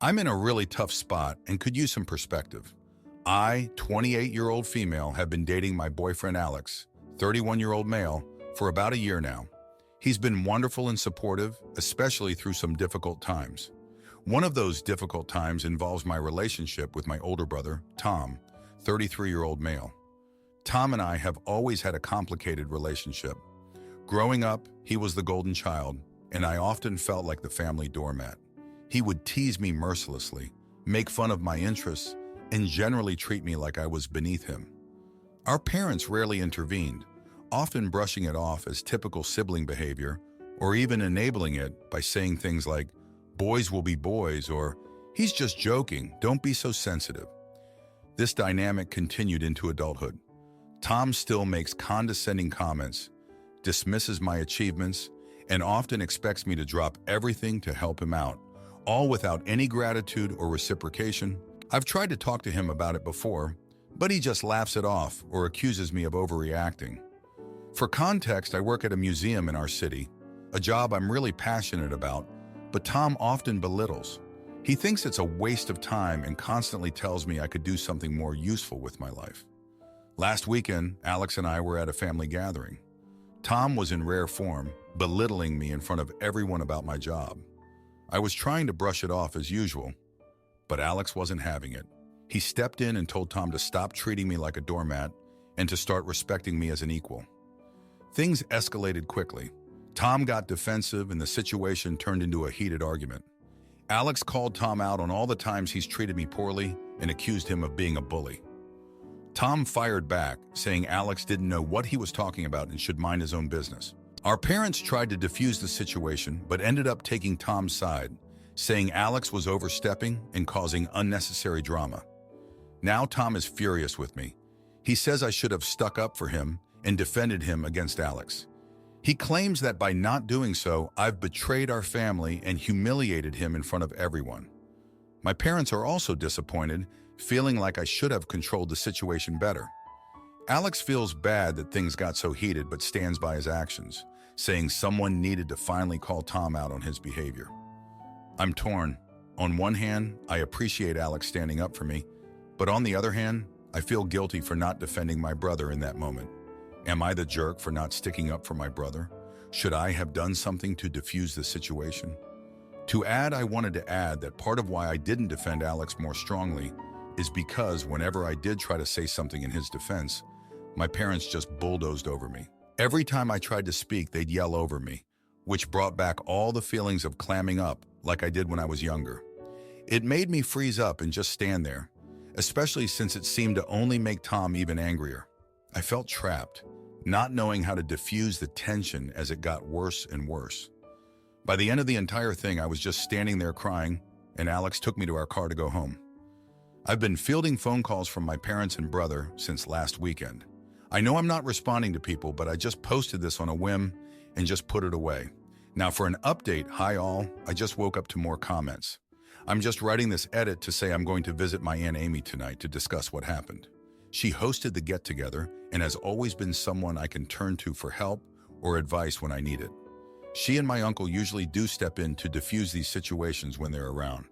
I'm in a really tough spot and could use some perspective. I, 28-year-old female, have been dating my boyfriend Alex, 31-year-old male, for about a year now. He's been wonderful and supportive, especially through some difficult times. One of those difficult times involves my relationship with my older brother, Tom, 33-year-old male. Tom and I have always had a complicated relationship. Growing up, he was the golden child, and I often felt like the family doormat. He would tease me mercilessly, make fun of my interests, and generally treat me like I was beneath him. Our parents rarely intervened, often brushing it off as typical sibling behavior, or even enabling it by saying things like, "Boys will be boys," or "He's just joking, don't be so sensitive." This dynamic continued into adulthood. Tom still makes condescending comments, dismisses my achievements, and often expects me to drop everything to help him out, all without any gratitude or reciprocation. I've tried to talk to him about it before, but he just laughs it off or accuses me of overreacting. For context, I work at a museum in our city, a job I'm really passionate about, but Tom often belittles. He thinks it's a waste of time and constantly tells me I could do something more useful with my life. Last weekend, Alex and I were at a family gathering. Tom was in rare form, belittling me in front of everyone about my job. I was trying to brush it off as usual, but Alex wasn't having it. He stepped in and told Tom to stop treating me like a doormat and to start respecting me as an equal. Things escalated quickly. Tom got defensive and the situation turned into a heated argument. Alex called Tom out on all the times he's treated me poorly and accused him of being a bully. Tom fired back, saying Alex didn't know what he was talking about and should mind his own business. Our parents tried to defuse the situation, but ended up taking Tom's side, saying Alex was overstepping and causing unnecessary drama. Now Tom is furious with me. He says I should have stuck up for him and defended him against Alex. He claims that by not doing so, I've betrayed our family and humiliated him in front of everyone. My parents are also disappointed, feeling like I should have controlled the situation better. Alex feels bad that things got so heated but stands by his actions, saying someone needed to finally call Tom out on his behavior. I'm torn. On one hand, I appreciate Alex standing up for me, but on the other hand, I feel guilty for not defending my brother in that moment. Am I the jerk for not sticking up for my brother? Should I have done something to defuse the situation? To add, I wanted to add that part of why I didn't defend Alex more strongly is because whenever I did try to say something in his defense, my parents just bulldozed over me. Every time I tried to speak, they'd yell over me, which brought back all the feelings of clamming up like I did when I was younger. It made me freeze up and just stand there, especially since it seemed to only make Tom even angrier. I felt trapped, not knowing how to diffuse the tension as it got worse and worse. By the end of the entire thing, I was just standing there crying, and Alex took me to our car to go home. I've been fielding phone calls from my parents and brother since last weekend. I know I'm not responding to people, but I just posted this on a whim and just put it away. Now for an update, hi all, I just woke up to more comments. I'm just writing this edit to say I'm going to visit my Aunt Amy tonight to discuss what happened. She hosted the get-together and has always been someone I can turn to for help or advice when I need it. She and my uncle usually do step in to diffuse these situations when they're around,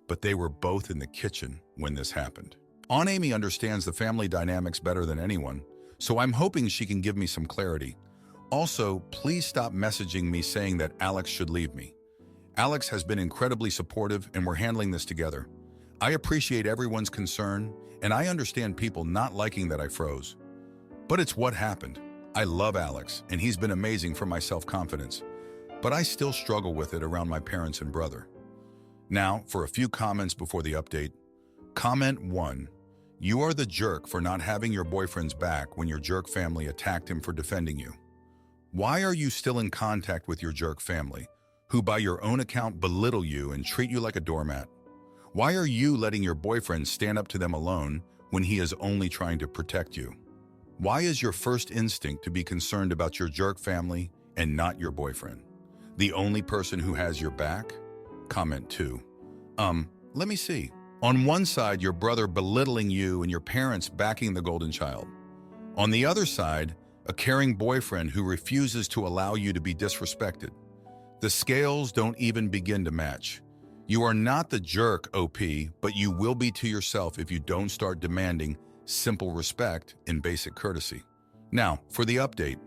but they were both in the kitchen when this happened. Aunt Amy understands the family dynamics better than anyone, so I'm hoping she can give me some clarity. Also, please stop messaging me saying that Alex should leave me. Alex has been incredibly supportive and we're handling this together. I appreciate everyone's concern and I understand people not liking that I froze. But it's what happened. I love Alex and he's been amazing for my self-confidence, but I still struggle with it around my parents and brother. Now, for a few comments before the update. Comment 1. You are the jerk for not having your boyfriend's back when your jerk family attacked him for defending you. Why are you still in contact with your jerk family, who by your own account belittle you and treat you like a doormat? Why are you letting your boyfriend stand up to them alone when he is only trying to protect you? Why is your first instinct to be concerned about your jerk family and not your boyfriend? The only person who has your back? Comment 2. Let me see. On one side, your brother belittling you and your parents backing the golden child. On the other side, a caring boyfriend who refuses to allow you to be disrespected. The scales don't even begin to match. You are not the jerk, OP, but you will be to yourself if you don't start demanding simple respect and basic courtesy. Now, for the update.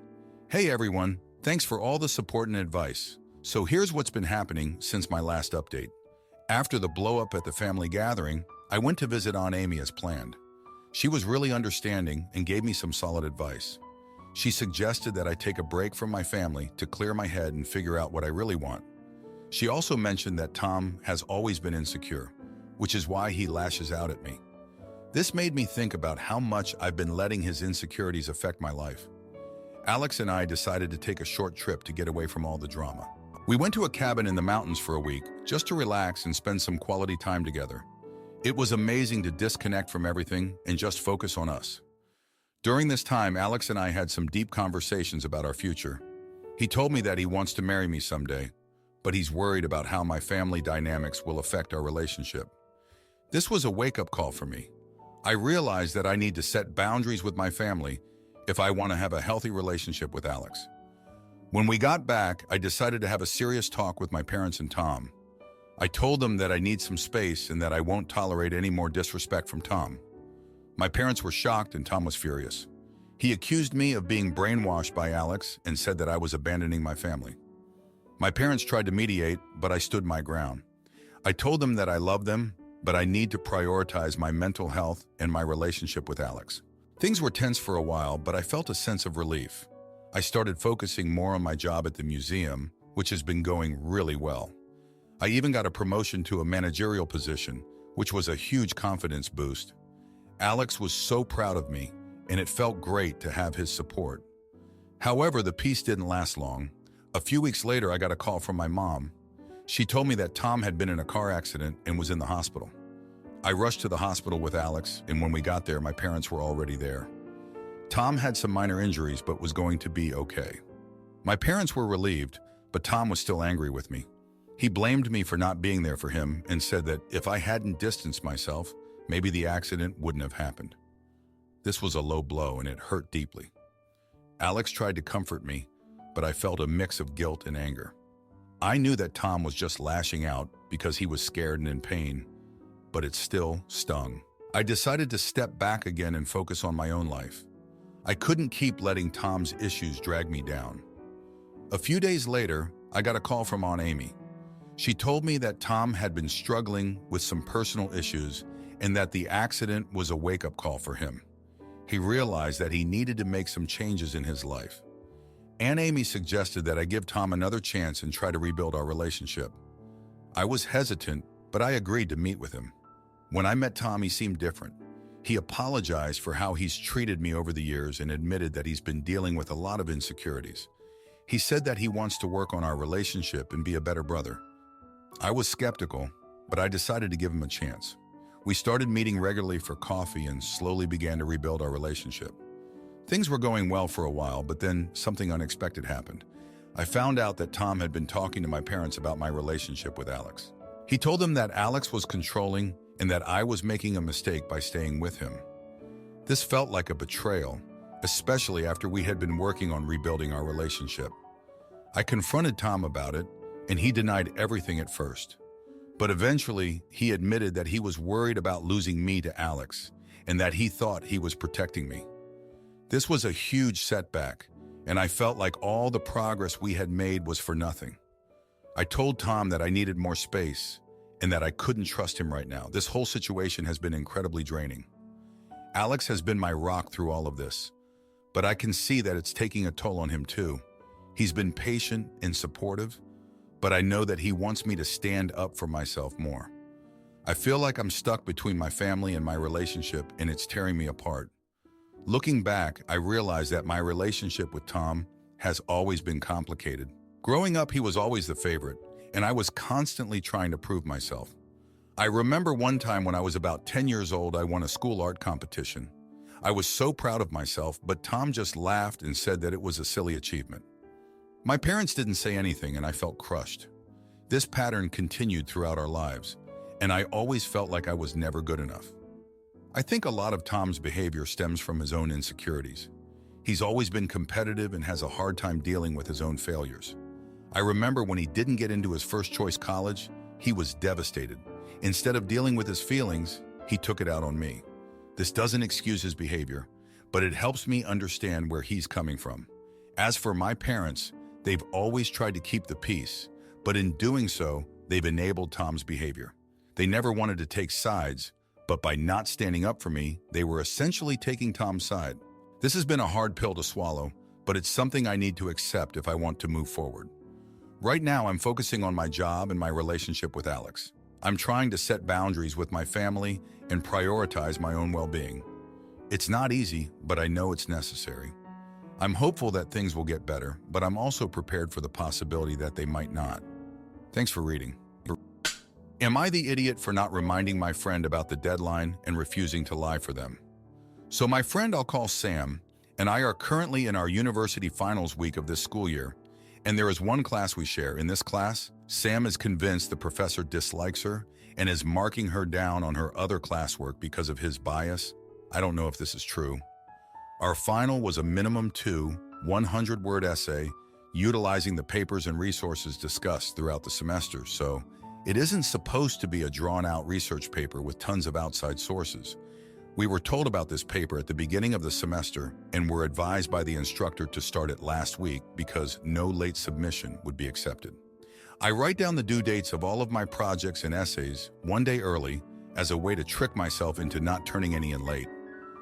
Hey everyone, thanks for all the support and advice. So here's what's been happening since my last update. After the blow-up at the family gathering, I went to visit Aunt Amy as planned. She was really understanding and gave me some solid advice. She suggested that I take a break from my family to clear my head and figure out what I really want. She also mentioned that Tom has always been insecure, which is why he lashes out at me. This made me think about how much I've been letting his insecurities affect my life. Alex and I decided to take a short trip to get away from all the drama. We went to a cabin in the mountains for a week just to relax and spend some quality time together. It was amazing to disconnect from everything and just focus on us. During this time, Alex and I had some deep conversations about our future. He told me that he wants to marry me someday, but he's worried about how my family dynamics will affect our relationship. This was a wake-up call for me. I realized that I need to set boundaries with my family if I want to have a healthy relationship with Alex. When we got back, I decided to have a serious talk with my parents and Tom. I told them that I need some space and that I won't tolerate any more disrespect from Tom. My parents were shocked and Tom was furious. He accused me of being brainwashed by Alex and said that I was abandoning my family. My parents tried to mediate, but I stood my ground. I told them that I love them, but I need to prioritize my mental health and my relationship with Alex. Things were tense for a while, but I felt a sense of relief. I started focusing more on my job at the museum, which has been going really well. I even got a promotion to a managerial position, which was a huge confidence boost. Alex was so proud of me, and it felt great to have his support. However, the peace didn't last long. A few weeks later, I got a call from my mom. She told me that Tom had been in a car accident and was in the hospital. I rushed to the hospital with Alex, and when we got there, my parents were already there. Tom had some minor injuries, but was going to be okay. My parents were relieved, but Tom was still angry with me. He blamed me for not being there for him and said that if I hadn't distanced myself, maybe the accident wouldn't have happened. This was a low blow and it hurt deeply. Alex tried to comfort me, but I felt a mix of guilt and anger. I knew that Tom was just lashing out because he was scared and in pain, but it still stung. I decided to step back again and focus on my own life. I couldn't keep letting Tom's issues drag me down. A few days later, I got a call from Aunt Amy. She told me that Tom had been struggling with some personal issues and that the accident was a wake-up call for him. He realized that he needed to make some changes in his life. Aunt Amy suggested that I give Tom another chance and try to rebuild our relationship. I was hesitant, but I agreed to meet with him. When I met Tom, he seemed different. He apologized for how he's treated me over the years and admitted that he's been dealing with a lot of insecurities. He said that he wants to work on our relationship and be a better brother. I was skeptical, but I decided to give him a chance. We started meeting regularly for coffee and slowly began to rebuild our relationship. Things were going well for a while, but then something unexpected happened. I found out that Tom had been talking to my parents about my relationship with Alex. He told them that Alex was controlling and that I was making a mistake by staying with him. This felt like a betrayal, especially after we had been working on rebuilding our relationship. I confronted Tom about it, and he denied everything at first. But eventually, he admitted that he was worried about losing me to Alex and that he thought he was protecting me. This was a huge setback, and I felt like all the progress we had made was for nothing. I told Tom that I needed more space and that I couldn't trust him right now. This whole situation has been incredibly draining. Alex has been my rock through all of this, but I can see that it's taking a toll on him too. He's been patient and supportive, but I know that he wants me to stand up for myself more. I feel like I'm stuck between my family and my relationship, and it's tearing me apart. Looking back, I realized that my relationship with Tom has always been complicated. Growing up, he was always the favorite, and I was constantly trying to prove myself. I remember one time when I was about 10 years old, I won a school art competition. I was so proud of myself, but Tom just laughed and said that it was a silly achievement. My parents didn't say anything, and I felt crushed. This pattern continued throughout our lives, and I always felt like I was never good enough. I think a lot of Tom's behavior stems from his own insecurities. He's always been competitive and has a hard time dealing with his own failures. I remember when he didn't get into his first choice college, He was devastated. Instead of dealing with his feelings, he took it out on me. This doesn't excuse his behavior, but it helps me understand where he's coming from. As for my parents, they've always tried to keep the peace, but in doing so, they've enabled Tom's behavior. They never wanted to take sides, but by not standing up for me, they were essentially taking Tom's side. This has been a hard pill to swallow, but it's something I need to accept if I want to move forward. Right now, I'm focusing on my job and my relationship with Alex. I'm trying to set boundaries with my family and prioritize my own well-being. It's not easy, but I know it's necessary. I'm hopeful that things will get better, but I'm also prepared for the possibility that they might not. Thanks for reading. Am I the idiot for not reminding my friend about the deadline and refusing to lie for them? So my friend I'll call Sam and I are currently in our university finals week of this school year, and there is one class we share. In this class, Sam is convinced the professor dislikes her and is marking her down on her other classwork because of his bias. I don't know if this is true. Our final was a minimum 2 100-word essay utilizing the papers and resources discussed throughout the semester, so it isn't supposed to be a drawn-out research paper with tons of outside sources. We were told about this paper at the beginning of the semester and were advised by the instructor to start it last week because no late submission would be accepted. I write down the due dates of all of my projects and essays one day early as a way to trick myself into not turning any in late.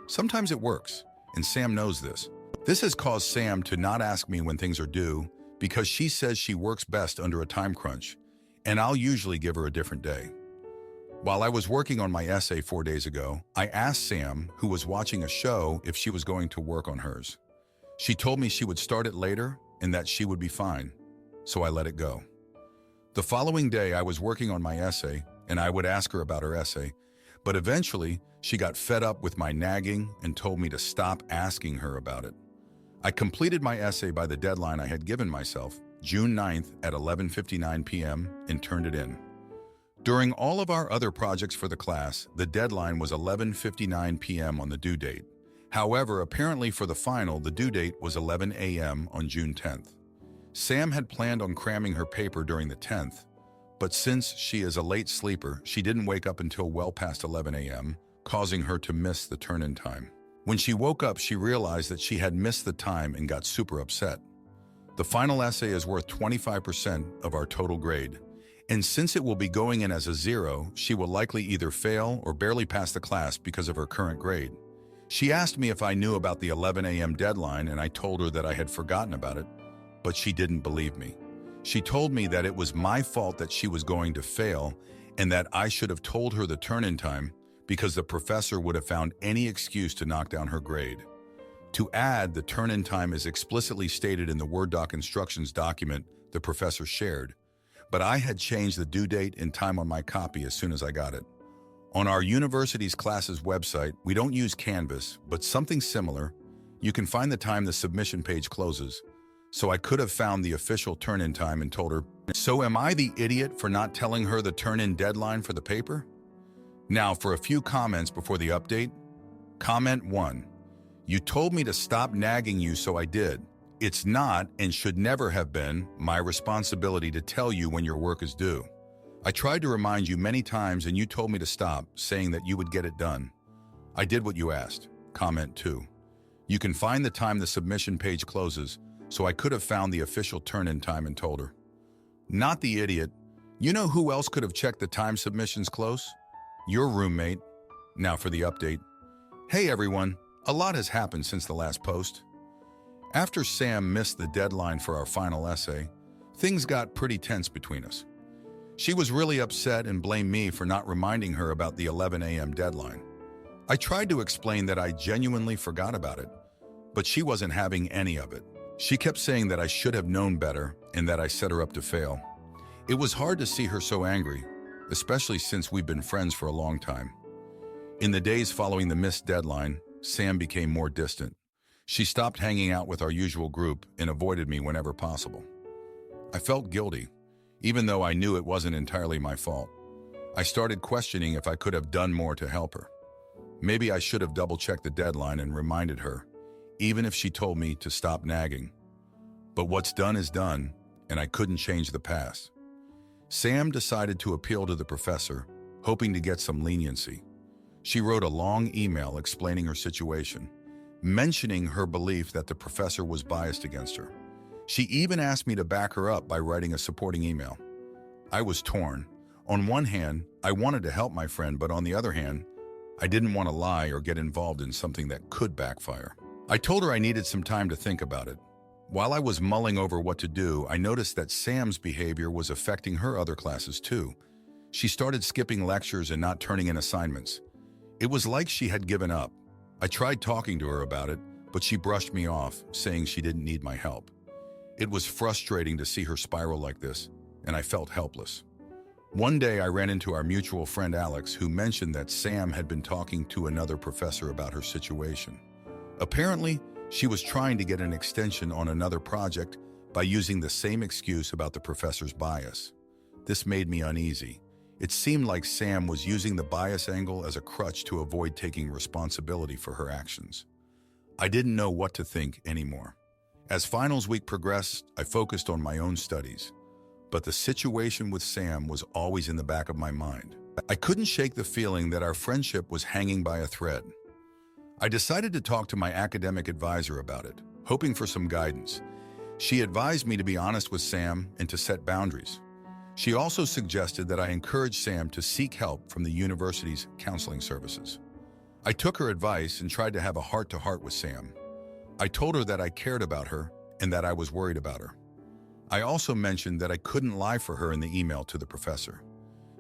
Sometimes it works, and Sam knows this. This has caused Sam to not ask me when things are due because she says she works best under a time crunch, and I'll usually give her a different day. While I was working on my essay 4 days ago, I asked Sam, who was watching a show, if she was going to work on hers. She told me she would start it later and that she would be fine, so I let it go. The following day, I was working on my essay, and I would ask her about her essay, but eventually, she got fed up with my nagging and told me to stop asking her about it. I completed my essay by the deadline I had given myself, June 9th at 11:59 p.m., and turned it in. During all of our other projects for the class, the deadline was 11:59 p.m. on the due date. However, apparently for the final, the due date was 11 a.m. on June 10th. Sam had planned on cramming her paper during the 10th, but since she is a late sleeper, she didn't wake up until well past 11 a.m., causing her to miss the turn-in time. When she woke up, she realized that she had missed the time and got super upset. The final essay is worth 25% of our total grade, and since it will be going in as a 0, she will likely either fail or barely pass the class because of her current grade. She asked me if I knew about the 11 a.m. deadline, and I told her that I had forgotten about it, but she didn't believe me. She told me that it was my fault that she was going to fail and that I should have told her the turn-in time because the professor would have found any excuse to knock down her grade. To add, the turn-in time is explicitly stated in the Word doc instructions document the professor shared, but I had changed the due date and time on my copy as soon as I got it. On our university's classes website, we don't use Canvas, but something similar. You can find the time the submission page closes, so I could have found the official turn-in time and told her. So am I the idiot for not telling her the turn-in deadline for the paper? Now for a few comments before the update. Comment 1. You told me to stop nagging you, so I did. It's not, and should never have been, my responsibility to tell you when your work is due. I tried to remind you many times and you told me to stop, saying that you would get it done. I did what you asked. Comment 2. You can find the time the submission page closes, so I could have found the official turn-in time and told her. Not the idiot. You know who else could have checked the time submissions close? Your roommate. Now for the update. Hey everyone, a lot has happened since the last post. After Sam missed the deadline for our final essay, things got pretty tense between us. She was really upset and blamed me for not reminding her about the 11 a.m. deadline. I tried to explain that I genuinely forgot about it, but she wasn't having any of it. She kept saying that I should have known better and that I set her up to fail. It was hard to see her so angry, especially since we've been friends for a long time. In the days following the missed deadline, Sam became more distant. She stopped hanging out with our usual group and avoided me whenever possible. I felt guilty, even though I knew it wasn't entirely my fault. I started questioning if I could have done more to help her. Maybe I should have double-checked the deadline and reminded her, even if she told me to stop nagging. But what's done is done, and I couldn't change the past. Sam decided to appeal to the professor, hoping to get some leniency. She wrote a long email explaining her situation, mentioning her belief that the professor was biased against her. She even asked me to back her up by writing a supporting email. I was torn. On one hand, I wanted to help my friend, but on the other hand, I didn't want to lie or get involved in something that could backfire. I told her I needed some time to think about it. While I was mulling over what to do, I noticed that Sam's behavior was affecting her other classes too. She started skipping lectures and not turning in assignments. It was like she had given up. I tried talking to her about it, but she brushed me off, saying she didn't need my help. It was frustrating to see her spiral like this, and I felt helpless. One day I ran into our mutual friend Alex, who mentioned that Sam had been talking to another professor about her situation. Apparently, she was trying to get an extension on another project by using the same excuse about the professor's bias. This made me uneasy. It seemed like Sam was using the bias angle as a crutch to avoid taking responsibility for her actions. I didn't know what to think anymore. As finals week progressed, I focused on my own studies. But the situation with Sam was always in the back of my mind. I couldn't shake the feeling that our friendship was hanging by a thread. I decided to talk to my academic advisor about it, hoping for some guidance. She advised me to be honest with Sam and to set boundaries. She also suggested that I encourage Sam to seek help from the university's counseling services. I took her advice and tried to have a heart-to-heart with Sam. I told her that I cared about her and that I was worried about her. I also mentioned that I couldn't lie for her in the email to the professor.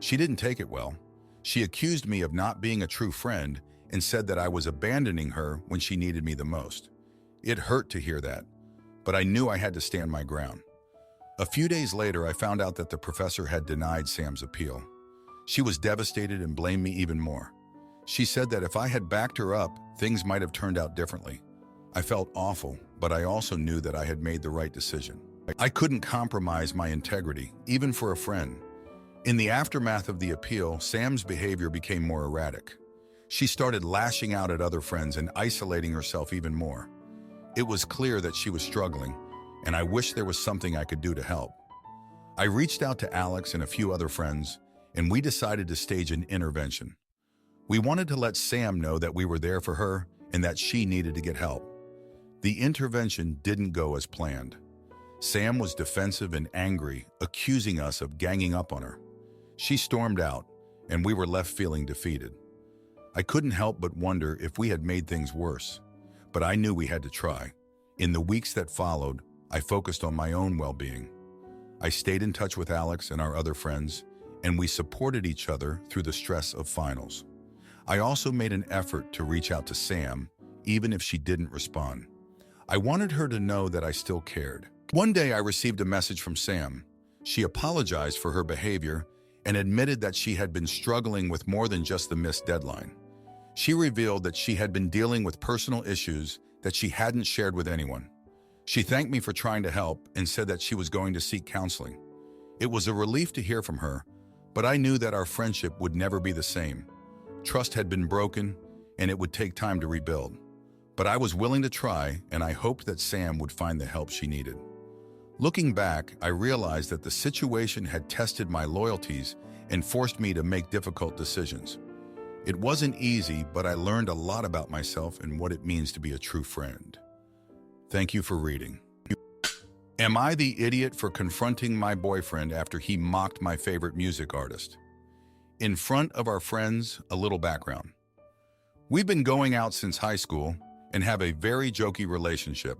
She didn't take it well. She accused me of not being a true friend and said that I was abandoning her when she needed me the most. It hurt to hear that, but I knew I had to stand my ground. A few days later, I found out that the professor had denied Sam's appeal. She was devastated and blamed me even more. She said that if I had backed her up, things might have turned out differently. I felt awful, but I also knew that I had made the right decision. I couldn't compromise my integrity, even for a friend. In the aftermath of the appeal, Sam's behavior became more erratic. She started lashing out at other friends and isolating herself even more. It was clear that she was struggling, and I wished there was something I could do to help. I reached out to Alex and a few other friends, and we decided to stage an intervention. We wanted to let Sam know that we were there for her and that she needed to get help. The intervention didn't go as planned. Sam was defensive and angry, accusing us of ganging up on her. She stormed out, and we were left feeling defeated. I couldn't help but wonder if we had made things worse, but I knew we had to try. In the weeks that followed, I focused on my own well-being. I stayed in touch with Alex and our other friends, and we supported each other through the stress of finals. I also made an effort to reach out to Sam, even if she didn't respond. I wanted her to know that I still cared. One day I received a message from Sam. She apologized for her behavior and admitted that she had been struggling with more than just the missed deadline. She revealed that she had been dealing with personal issues that she hadn't shared with anyone. She thanked me for trying to help and said that she was going to seek counseling. It was a relief to hear from her, but I knew that our friendship would never be the same. Trust had been broken, and it would take time to rebuild. But I was willing to try, and I hoped that Sam would find the help she needed. Looking back, I realized that the situation had tested my loyalties and forced me to make difficult decisions. It wasn't easy, but I learned a lot about myself and what it means to be a true friend. Thank you for reading. Am I the idiot for confronting my boyfriend after he mocked my favorite music artist? In front of our friends, a little background. We've been going out since high school and have a very jokey relationship.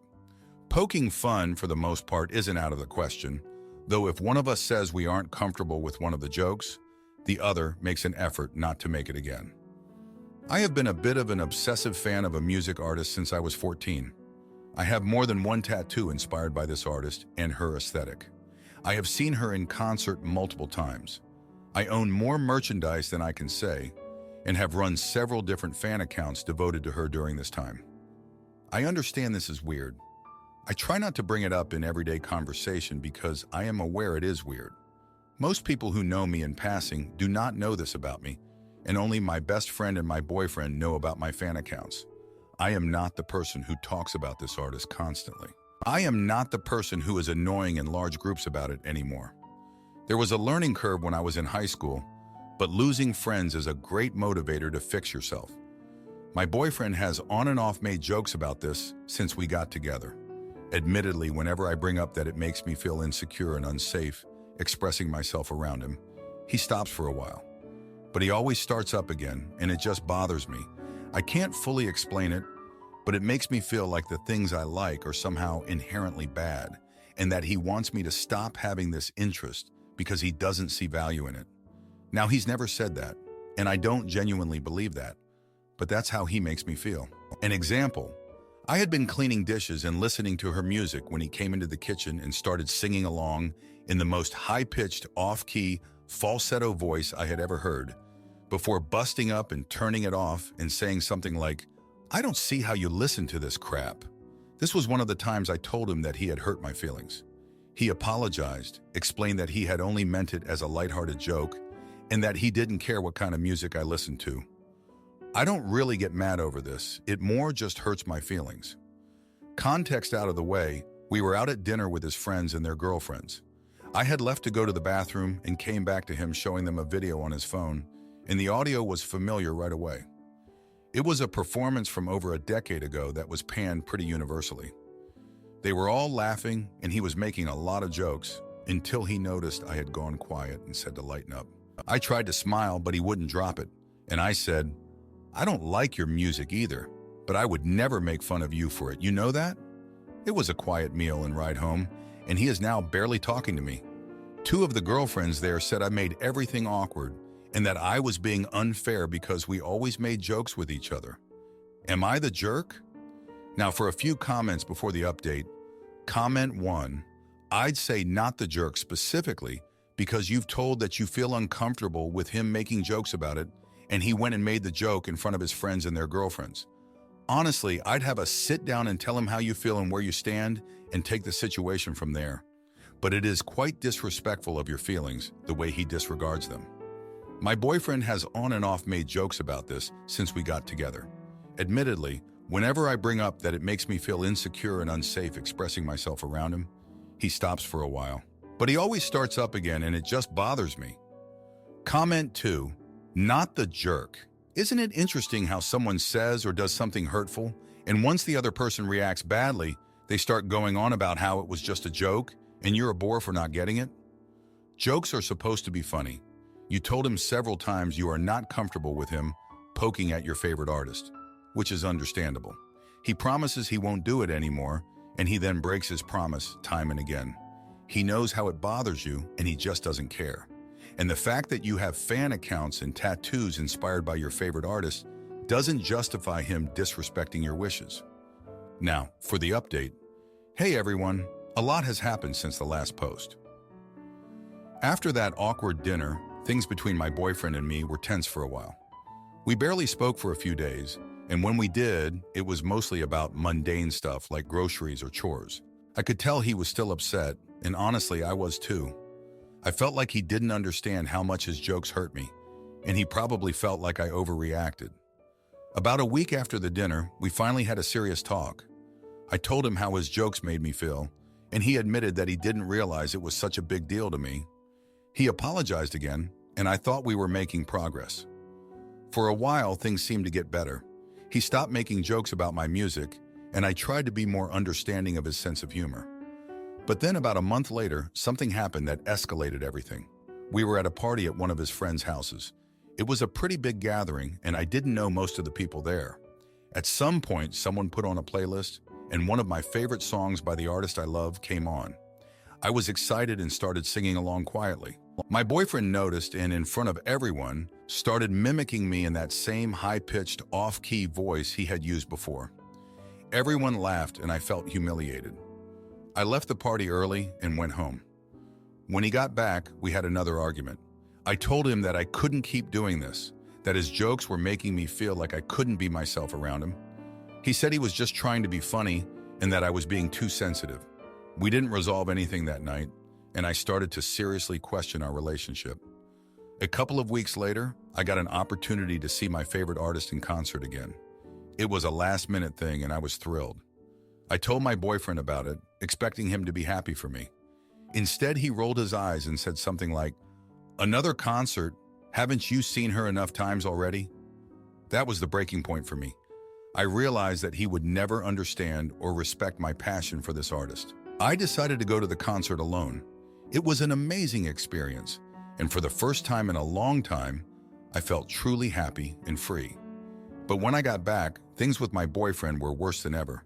Poking fun, for the most part, isn't out of the question, though if one of us says we aren't comfortable with one of the jokes, the other makes an effort not to make it again. I have been a bit of an obsessive fan of a music artist since I was 14. I have more than one tattoo inspired by this artist and her aesthetic. I have seen her in concert multiple times. I own more merchandise than I can say, and have run several different fan accounts devoted to her during this time. I understand this is weird. I try not to bring it up in everyday conversation because I am aware it is weird. Most people who know me in passing do not know this about me, and only my best friend and my boyfriend know about my fan accounts. I am not the person who talks about this artist constantly. I am not the person who is annoying in large groups about it anymore. There was a learning curve when I was in high school, but losing friends is a great motivator to fix yourself. My boyfriend has on and off made jokes about this since we got together. Admittedly, whenever I bring up that it makes me feel insecure and unsafe expressing myself around him, he stops for a while. But he always starts up again, and it just bothers me. I can't fully explain it, but it makes me feel like the things I like are somehow inherently bad, and that he wants me to stop having this interest because he doesn't see value in it. Now, he's never said that, and I don't genuinely believe that, but that's how he makes me feel. An example, I had been cleaning dishes and listening to her music when he came into the kitchen and started singing along in the most high-pitched, off-key, falsetto voice I had ever heard, before busting up and turning it off and saying something like, "I don't see how you listen to this crap." This was one of the times I told him that he had hurt my feelings. He apologized, explained that he had only meant it as a lighthearted joke, and that he didn't care what kind of music I listened to. I don't really get mad over this, it more just hurts my feelings. Context out of the way, we were out at dinner with his friends and their girlfriends. I had left to go to the bathroom and came back to him showing them a video on his phone, and the audio was familiar right away. It was a performance from over a decade ago that was panned pretty universally. They were all laughing, and he was making a lot of jokes until he noticed I had gone quiet and said to lighten up. I tried to smile, but he wouldn't drop it, and I said, "I don't like your music either, but I would never make fun of you for it. You know that?" It was a quiet meal and ride home, and he is now barely talking to me. Two of the girlfriends there said I made everything awkward and that I was being unfair because we always made jokes with each other. Am I the jerk? Now, for a few comments before the update. Comment 1, I'd say not the jerk specifically because you've told that you feel uncomfortable with him making jokes about it, and he went and made the joke in front of his friends and their girlfriends. Honestly, I'd have a sit down and tell him how you feel and where you stand and take the situation from there. But it is quite disrespectful of your feelings, the way he disregards them. My boyfriend has on and off made jokes about this since we got together. Admittedly, whenever I bring up that it makes me feel insecure and unsafe expressing myself around him, he stops for a while. But he always starts up again, and it just bothers me. Comment 2, not the jerk. Isn't it interesting how someone says or does something hurtful, and once the other person reacts badly, they start going on about how it was just a joke, and you're a bore for not getting it? Jokes are supposed to be funny. You told him several times you are not comfortable with him poking at your favorite artist, which is understandable. He promises he won't do it anymore, and he then breaks his promise time and again. He knows how it bothers you, and he just doesn't care. And the fact that you have fan accounts and tattoos inspired by your favorite artist doesn't justify him disrespecting your wishes. Now, for the update. Hey everyone, a lot has happened since the last post. After that awkward dinner, things between my boyfriend and me were tense for a while. We barely spoke for a few days, and when we did, it was mostly about mundane stuff like groceries or chores. I could tell he was still upset, and honestly, I was too. I felt like he didn't understand how much his jokes hurt me, and he probably felt like I overreacted. About a week after the dinner, we finally had a serious talk. I told him how his jokes made me feel, and he admitted that he didn't realize it was such a big deal to me. He apologized again, and I thought we were making progress. For a while, things seemed to get better. He stopped making jokes about my music, and I tried to be more understanding of his sense of humor. But then about a month later, something happened that escalated everything. We were at a party at one of his friends' houses. It was a pretty big gathering, and I didn't know most of the people there. At some point, someone put on a playlist, and one of my favorite songs by the artist I love came on. I was excited and started singing along quietly. My boyfriend noticed and, in front of everyone, started mimicking me in that same high-pitched, off-key voice he had used before. Everyone laughed, and I felt humiliated. I left the party early and went home. When he got back, we had another argument. I told him that I couldn't keep doing this, that his jokes were making me feel like I couldn't be myself around him. He said he was just trying to be funny and that I was being too sensitive. We didn't resolve anything that night, and I started to seriously question our relationship. A couple of weeks later, I got an opportunity to see my favorite artist in concert again. It was a last-minute thing, and I was thrilled. I told my boyfriend about it, expecting him to be happy for me. Instead, he rolled his eyes and said something like, "Another concert? Haven't you seen her enough times already?" That was the breaking point for me. I realized that he would never understand or respect my passion for this artist. I decided to go to the concert alone. It was an amazing experience, and for the first time in a long time, I felt truly happy and free. But when I got back, things with my boyfriend were worse than ever.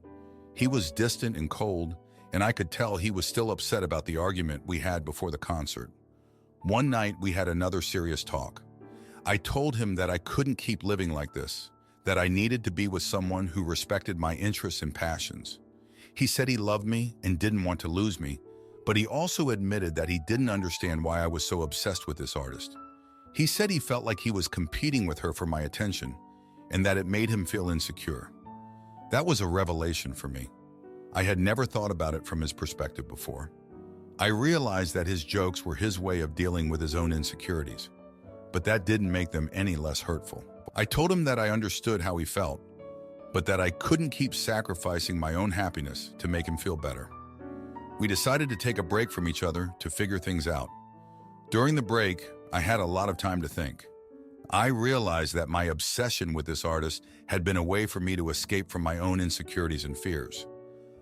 He was distant and cold, and I could tell he was still upset about the argument we had before the concert. One night, we had another serious talk. I told him that I couldn't keep living like this, that I needed to be with someone who respected my interests and passions. He said he loved me and didn't want to lose me, but he also admitted that he didn't understand why I was so obsessed with this artist. He said he felt like he was competing with her for my attention, and that it made him feel insecure. That was a revelation for me. I had never thought about it from his perspective before. I realized that his jokes were his way of dealing with his own insecurities, but that didn't make them any less hurtful. I told him that I understood how he felt, but that I couldn't keep sacrificing my own happiness to make him feel better. We decided to take a break from each other to figure things out. During the break, I had a lot of time to think. I realized that my obsession with this artist had been a way for me to escape from my own insecurities and fears.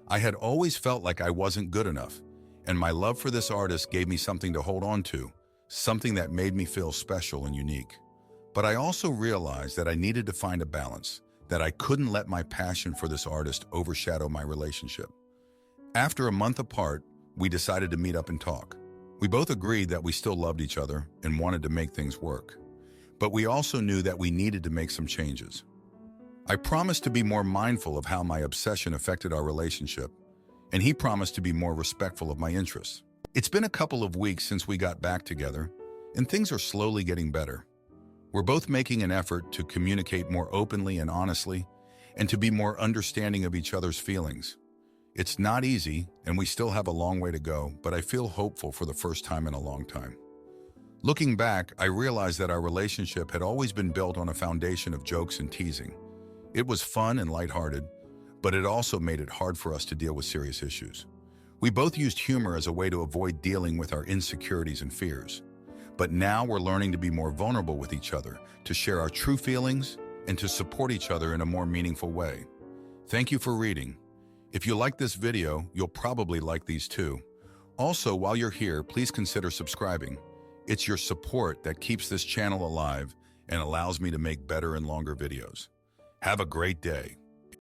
I had always felt like I wasn't good enough, and my love for this artist gave me something to hold on to, something that made me feel special and unique. But I also realized that I needed to find a balance, that I couldn't let my passion for this artist overshadow my relationship. After a month apart, we decided to meet up and talk. We both agreed that we still loved each other and wanted to make things work. But we also knew that we needed to make some changes. I promised to be more mindful of how my obsession affected our relationship, and he promised to be more respectful of my interests. It's been a couple of weeks since we got back together, and things are slowly getting better. We're both making an effort to communicate more openly and honestly, and to be more understanding of each other's feelings. It's not easy, and we still have a long way to go, but I feel hopeful for the first time in a long time. Looking back, I realized that our relationship had always been built on a foundation of jokes and teasing. It was fun and lighthearted, but it also made it hard for us to deal with serious issues. We both used humor as a way to avoid dealing with our insecurities and fears. But now we're learning to be more vulnerable with each other, to share our true feelings, and to support each other in a more meaningful way. Thank you for reading. If you like this video, you'll probably like these too. Also, while you're here, please consider subscribing. It's your support that keeps this channel alive and allows me to make better and longer videos. Have a great day.